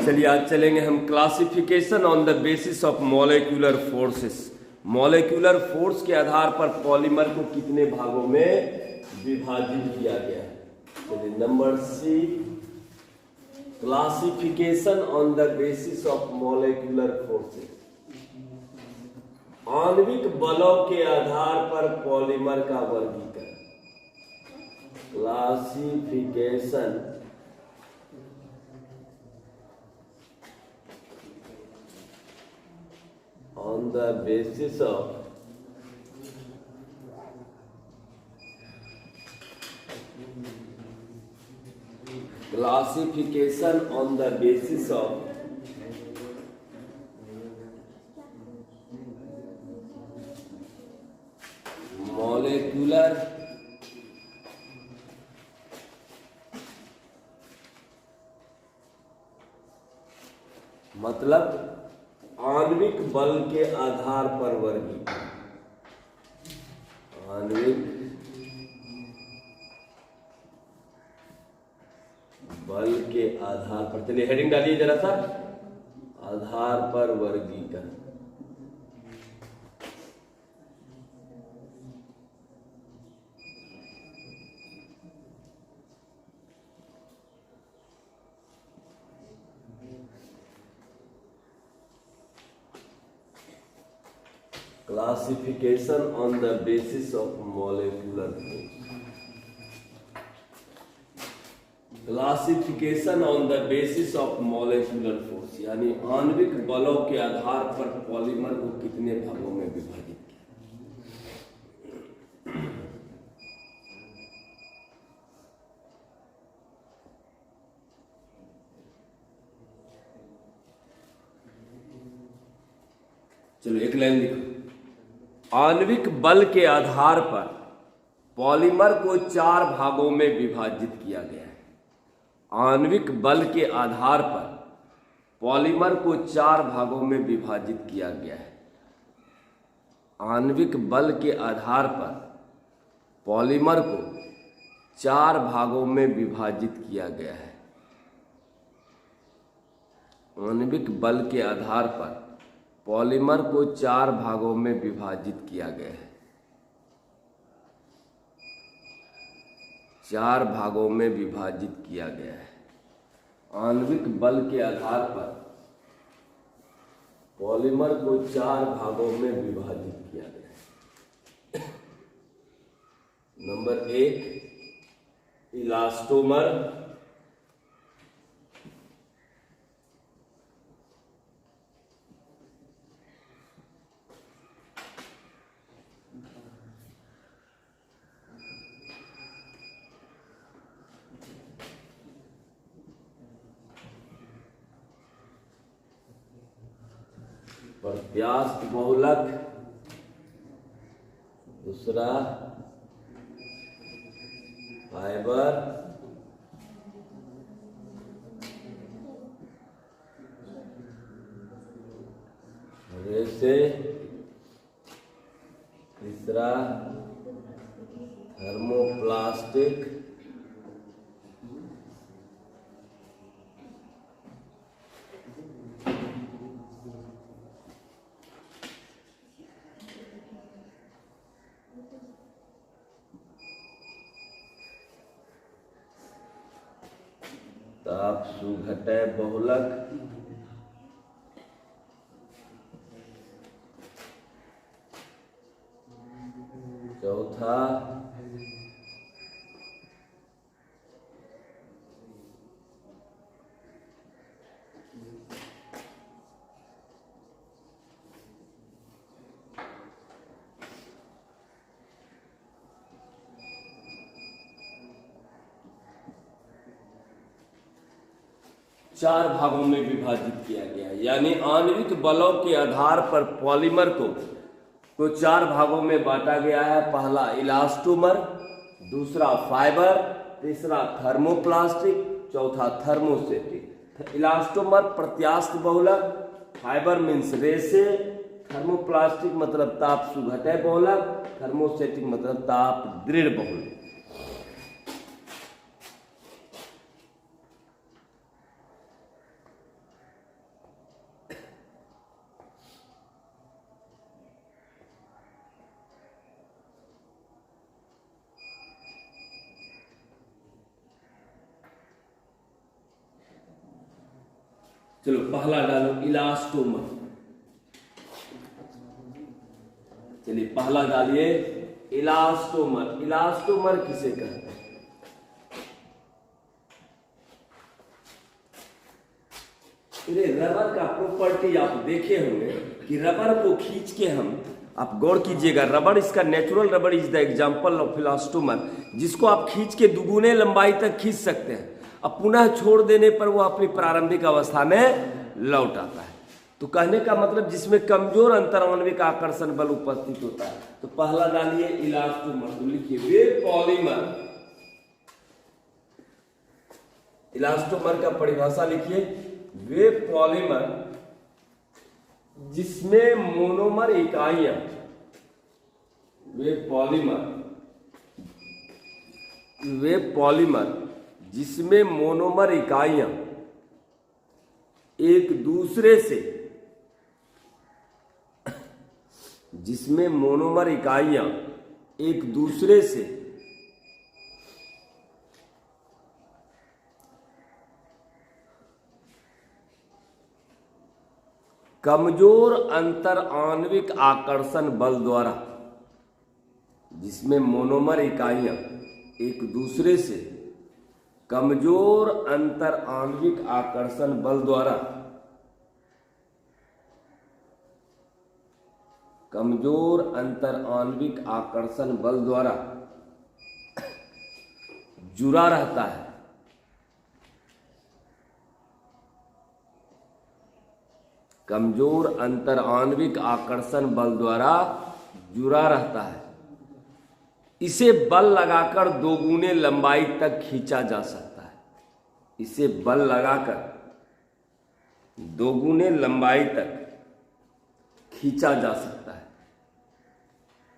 चलिए आज चलेंगे हम classification on the basis of molecular forces. Molecular force के आधार पर पॉलीमर को कितने भागों में विभाजित किया गया है। चलिए number C, classification on the basis of molecular forces. आणविक बलों के आधार पर पॉलीमर का वर्गीकरण। क्लासिफिकेशन on the basis of classification on the basis of molecular मतलब आणविक बल के आधार पर वर्गीकरण। आणविक बल के आधार पर, चलिए हेडिंग डालिए जरा सा, आधार पर वर्गीकरण। Classification on the basis of molecular force. Classification on the basis of molecular force यानी आणविक बलों के आधार पर पॉलीमर को कितने भागों में विभाजित किया। चलो एक लाइन लिखो। आणविक बल के आधार पर पॉलीमर को 4 भागों में विभाजित किया गया है। आणविक बल के आधार पर पॉलीमर को 4 भागों में विभाजित किया गया है। आणविक बल के आधार पर पॉलीमर को 4 भागों में विभाजित किया गया है। आणविक बल के आधार पर पॉलीमर को 4 भागों में विभाजित किया गया है। 4 भागों में विभाजित किया गया है। आणविक बल के आधार पर पॉलीमर को 4 भागों में विभाजित किया गया है। Number 1, elastomer. प्रत्यास्थ बहुलक। दूसरा फाइबर। रेसे। तीसरा थर्मोप्लास्टिक। ताप सुघटय बहुलक। चौथा चार भागों में विभाजित किया गया है। यानी आणविक बलों के आधार पर पॉलीमर को 4 भागों में बांटा गया है। पहला इलास्टोमर, दूसरा फाइबर, तीसरा थर्मोप्लास्टिक, चौथा थर्मोसेटिक। इलास्टोमर प्रत्यास्थ बहुलक, फाइबर मीन्स रेसे, थर्मोप्लास्टिक मतलब ताप सुघटय बहुलक, थर्मोसेटिक मतलब ताप दृढ़ बहुलक। चलो पहला डालो इलास्टोमर। चलिए पहला डालिए इलास्टोमर। इलास्टोमर किसे कहते हैं? रबर का प्रॉपर्टी आप देखे होंगे कि रबर को खींच के हम, आप गौर कीजिएगा, रबर इसका natural rubber is the example of elastomer, जिसको आप खींच के दुगुने लंबाई तक खींच सकते हैं, अब पुनः छोड़ देने पर वो अपनी प्रारंभिक अवस्था में लौट आता है। तो कहने का मतलब जिसमें कमजोर अंतराणविक आकर्षण बल उपस्थित होता है। तो पहला डालिए इलास्टोमर। तो लिखिए वे पॉलीमर। इलास्टोमर का परिभाषा लिखिए, वे पॉलीमर जिसमें मोनोमर इकाइयां, वे पॉलीमर जिसमें मोनोमर इकाइयां एक दूसरे से, जिसमें मोनोमर इकाइयां एक दूसरे से कमजोर अंतर आणविक आकर्षण बल द्वारा, जिसमें मोनोमर इकाइयां एक दूसरे से कमजोर अंतर आणविक आकर्षण बल द्वारा, कमजोर अंतर आणविक आकर्षण बल द्वारा जुड़ा रहता है, कमजोर अंतर आणविक आकर्षण बल द्वारा जुड़ा रहता है, इसे बल लगाकर दोगुने लंबाई तक खींचा जा सकता है। इसे बल लगाकर दोगुने लंबाई तक खींचा जा सकता है।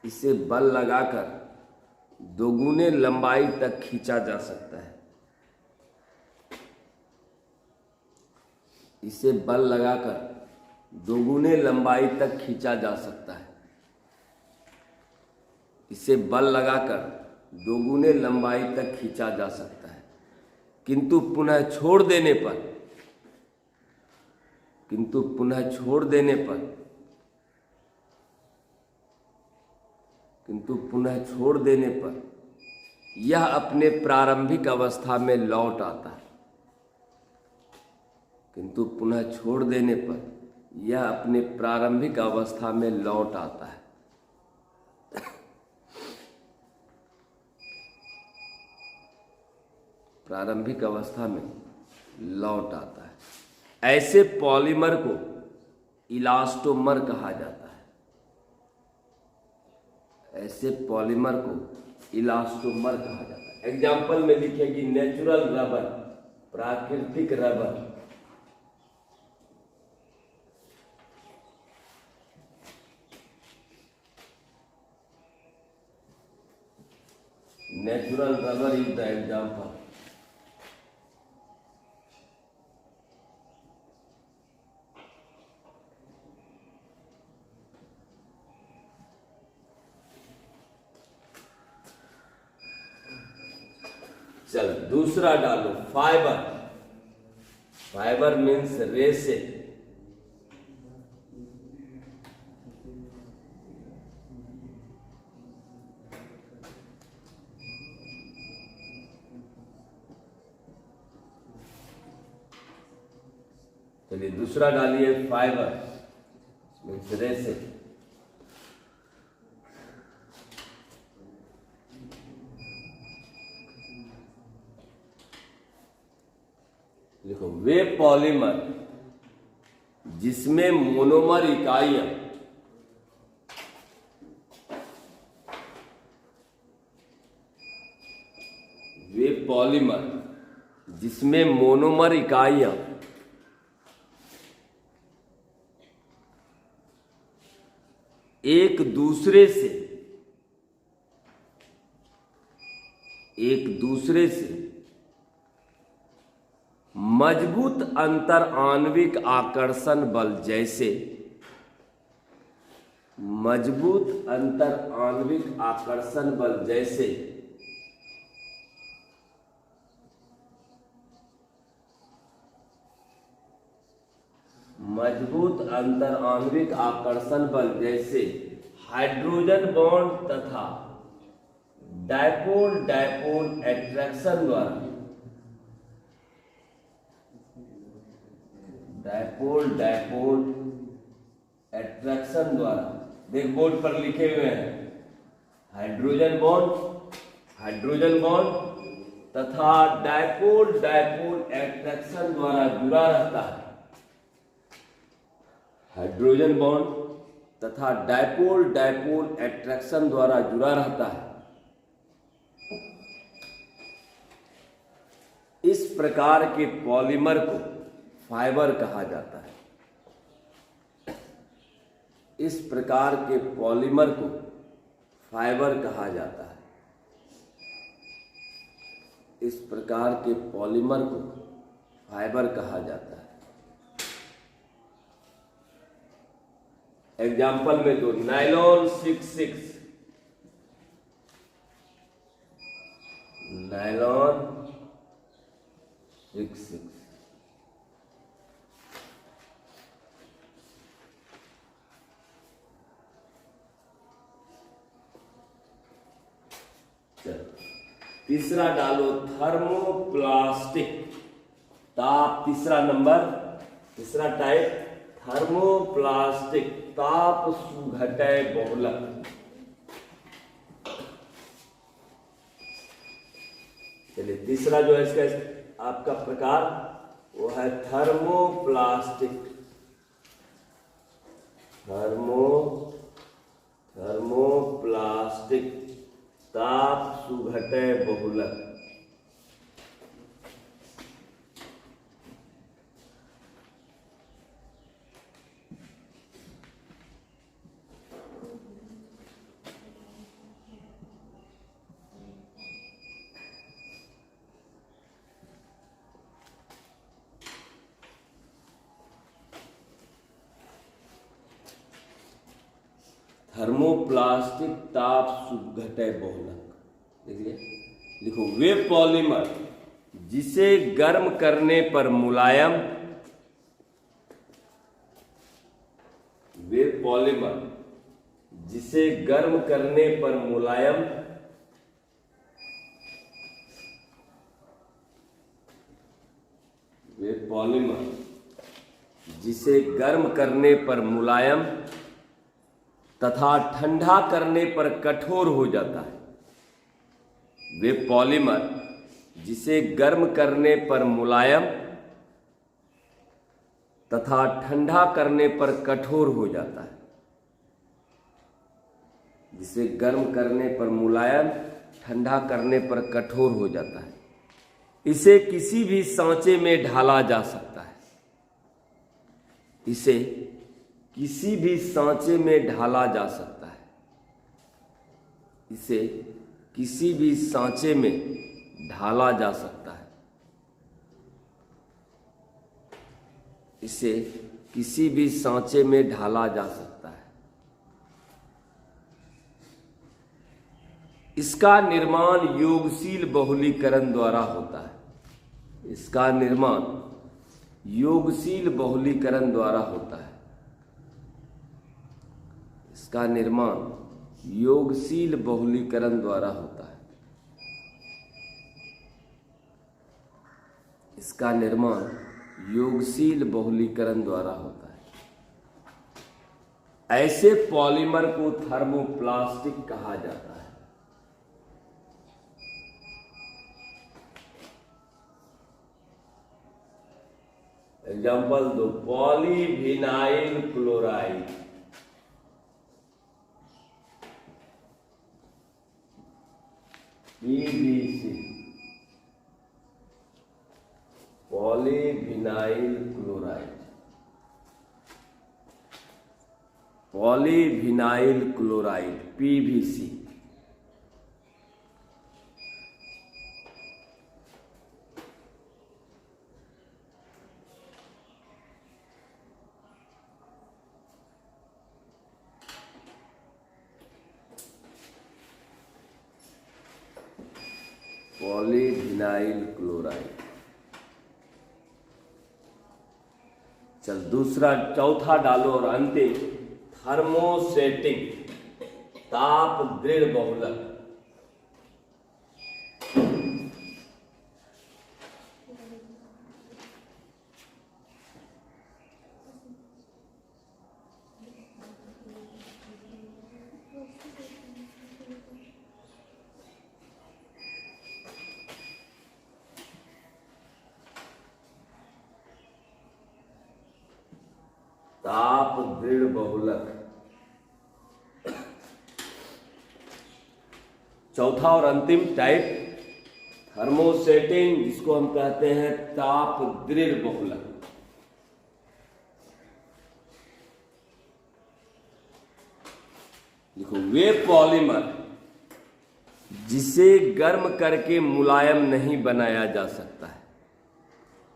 इसे बल लगाकर दोगुने लंबाई तक खींचा जा सकता है। इसे बल लगाकर दोगुने लंबाई तक खींचा जा सकता है। इसे बल लगाकर दोगुने लंबाई तक खींचा जा सकता है, किंतु पुनः छोड़ देने पर, यह अपने प्रारंभिक अवस्था में लौट आता है। किंतु पुनः छोड़ देने पर यह अपने प्रारंभिक अवस्था में लौट आता है। प्रारंभिक अवस्था में लौट आता है। ऐसे पॉलीमर को इलास्टोमर कहा जाता है। ऐसे पॉलीमर को इलास्टोमर कहा जाता है। एग्जाम्पल में लिखेगी नेचुरल रबर, प्राकृतिक rubber, natural rubber is the example. चल दूसरा डालो फाइबर। फाइबर मीन्स रेसे। चलिए दूसरा डालिए फाइबर मीन्स रेसे। देखो वे पॉलीमर जिसमें मोनोमर इकाइयां एक दूसरे से मजबूत अंतर आणविक आकर्षण बल जैसे, मजबूत अंतर आणविक आकर्षण बल जैसे मजबूत अंतर आणविक आकर्षण बल जैसे हाइड्रोजन बॉन्ड तथा डायपोल डायपोल एट्रैक्शन द्वारा डायपोल डायपोल एट्रैक्शन द्वारा, देख बोर्ड पर लिखे हुए हैं, हाइड्रोजन बॉन्ड तथा डायपोल डायपोल एट्रैक्शन द्वारा जुड़ा रहता है। हाइड्रोजन बॉन्ड तथा डायपोल डायपोल एट्रैक्शन द्वारा जुड़ा रहता है। इस प्रकार के पॉलीमर को फाइबर कहा जाता है। इस प्रकार के पॉलीमर को फाइबर कहा जाता है। इस प्रकार के पॉलीमर को फाइबर कहा जाता है। एग्जाम्पल में दो, नायलॉन 66, नायलॉन 66, तीसरा डालो थर्मोप्लास्टिक ताप, तीसरा टाइप थर्मोप्लास्टिक ताप सुघटय बहुलक। चलिए तीसरा जो है इसका आपका प्रकार वो है थर्मोप्लास्टिक, थर्मोप्लास्टिक ताप सुघटय बहुलक। थर्मोप्लास्टिक ताप सुघटय बहुलक, देखिए लिखो, वे पॉलीमर जिसे गर्म करने पर मुलायम, वे पॉलीमर जिसे गर्म करने पर मुलायम वे पॉलीमर जिसे गर्म करने पर मुलायम तथा ठंडा करने पर कठोर हो जाता है। वे पॉलीमर जिसे गर्म करने पर मुलायम तथा ठंडा करने पर कठोर हो जाता है। जिसे गर्म करने पर मुलायम, ठंडा करने पर कठोर हो जाता है। इसे किसी भी सांचे में ढाला जा सकता है। इसे किसी भी सांचे में ढाला जा सकता है। इसे किसी भी सांचे में ढाला जा सकता है। इसे किसी भी सांचे में ढाला जा सकता है। इसका निर्माण योगशील बहुलीकरण द्वारा होता है। इसका निर्माण योगशील बहुलीकरण द्वारा होता है। इसका निर्माण योगशील बहुलीकरण द्वारा होता है। इसका निर्माण योगशील बहुलीकरण द्वारा होता है। ऐसे पॉलीमर को थर्मोप्लास्टिक कहा जाता है। एग्जाम्पल दो, polyvinyl chloride, PVC, polyvinyl chloride, polyvinyl chloride PVC। Polyvinyl chloride. चल दूसरा, चौथा डालो और अंतिम, थर्मोसेटिंग, ताप दृढ़ बहुलक। ताप दृढ़ बहुलक। चौथा और अंतिम टाइप, थर्मोसेटिंग, जिसको हम कहते हैं ताप दृढ़ बहुलक। देखो, वे पॉलीमर जिसे गर्म करके मुलायम नहीं बनाया जा सकता है,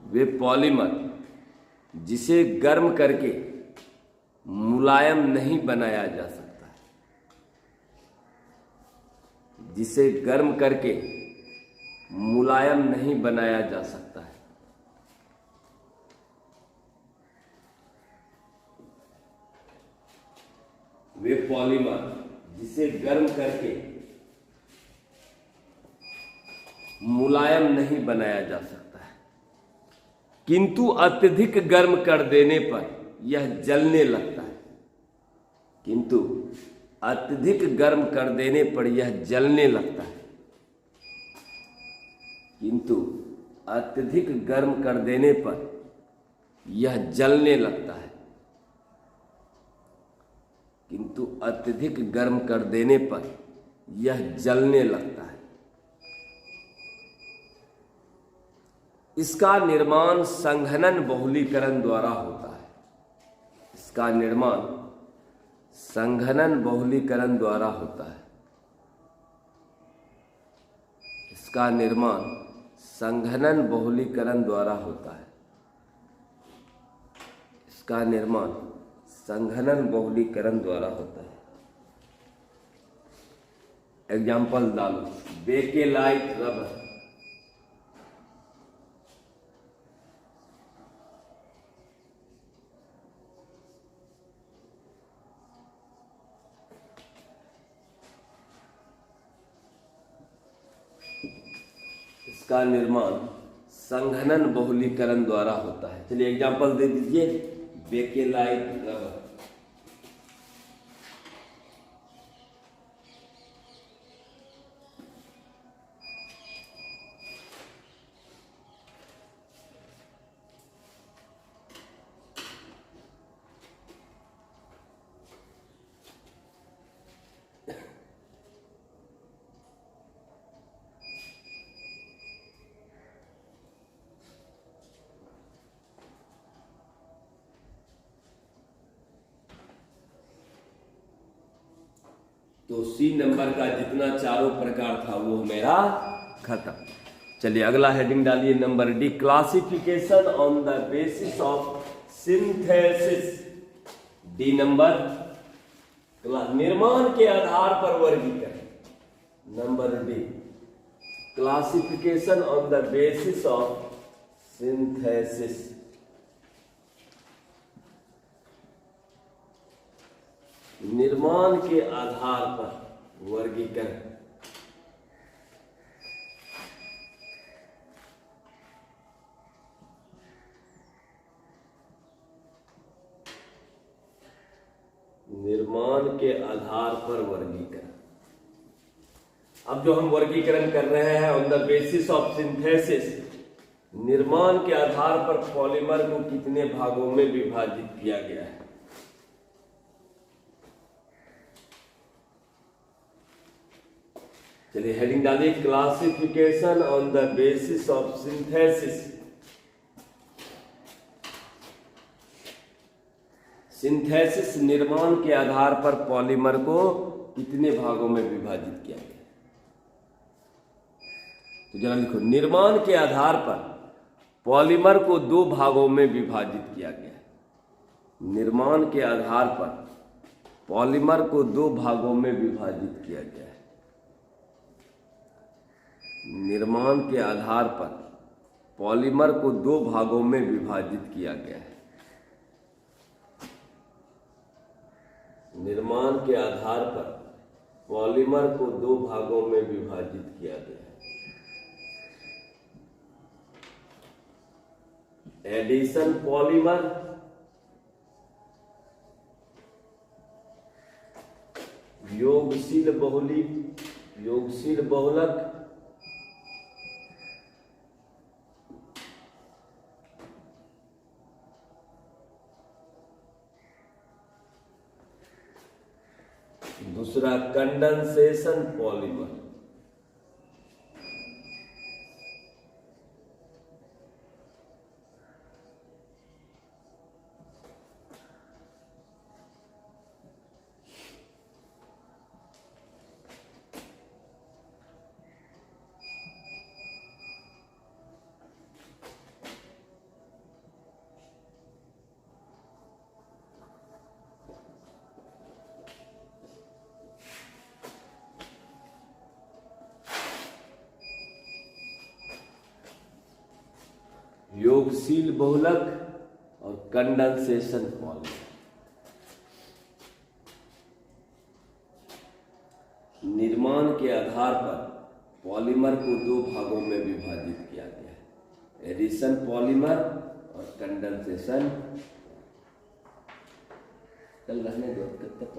वे पॉलीमर जिसे गर्म करके मुलायम नहीं बनाया जा सकता है, जिसे गर्म करके मुलायम नहीं बनाया जा सकता है। वे पॉलीमर जिसे गर्म करके मुलायम नहीं बनाया जा सकता है, किंतु अत्यधिक गर्म कर देने पर यह जलने लगता है। किंतु अत्यधिक गर्म कर देने पर यह जलने लगता है। किंतु अत्यधिक गर्म कर देने पर यह जलने लगता है। किंतु अत्यधिक गर्म कर देने पर यह जलने लगता है। इसका निर्माण संघनन बहुलीकरण द्वारा होता है। इसका निर्माण संघनन बहुलीकरण द्वारा होता है। इसका निर्माण संघनन बहुलीकरण द्वारा होता है। इसका निर्माण संघनन बहुलीकरण द्वारा होता है। एग्जाम्पल डालो, बेकेलाइट रबर, इसका निर्माण संघनन बहुलीकरण द्वारा होता है। चलिए एग्जाम्पल दे दीजिए, बेकेलाइट रबर। तो सी नंबर का जितना चारों प्रकार था वो मेरा खत्म। चलिए अगला हेडिंग डालिए, number D, classification on the basis of synthesis. D number, निर्माण के आधार पर वर्गीकरण। Number D, classification on the basis of synthesis. निर्माण के आधार पर वर्गीकरण। निर्माण के आधार पर वर्गीकरण। अब जो हम वर्गीकरण कर रहे हैं on the basis of synthesis, निर्माण के आधार पर पॉलीमर को कितने भागों में विभाजित किया गया है। चलिए हेडिंग डालिए, classification on the basis of synthesis. Synthesis, निर्माण के आधार पर पॉलीमर को कितने भागों में विभाजित किया गया। तो जरा लिखो, निर्माण के आधार पर पॉलीमर को दो भागों में विभाजित किया गया है। निर्माण के आधार पर पॉलीमर को दो भागों में विभाजित किया गया है। निर्माण के आधार पर पॉलीमर को दो भागों में विभाजित किया गया है। निर्माण के आधार पर पॉलीमर को दो भागों में विभाजित किया गया है। एडिशन पॉलीमर, योगशील बहुलक, दूसरा कंडेंसेशन पॉलीमर। योगशील बहुलक और कंडेंसेशन पॉलीमर। निर्माण के आधार पर पॉलीमर को दो भागों में विभाजित किया गया है, एडिशन पॉलीमर और कंडेंसेशन। कल रहने दो, कब तक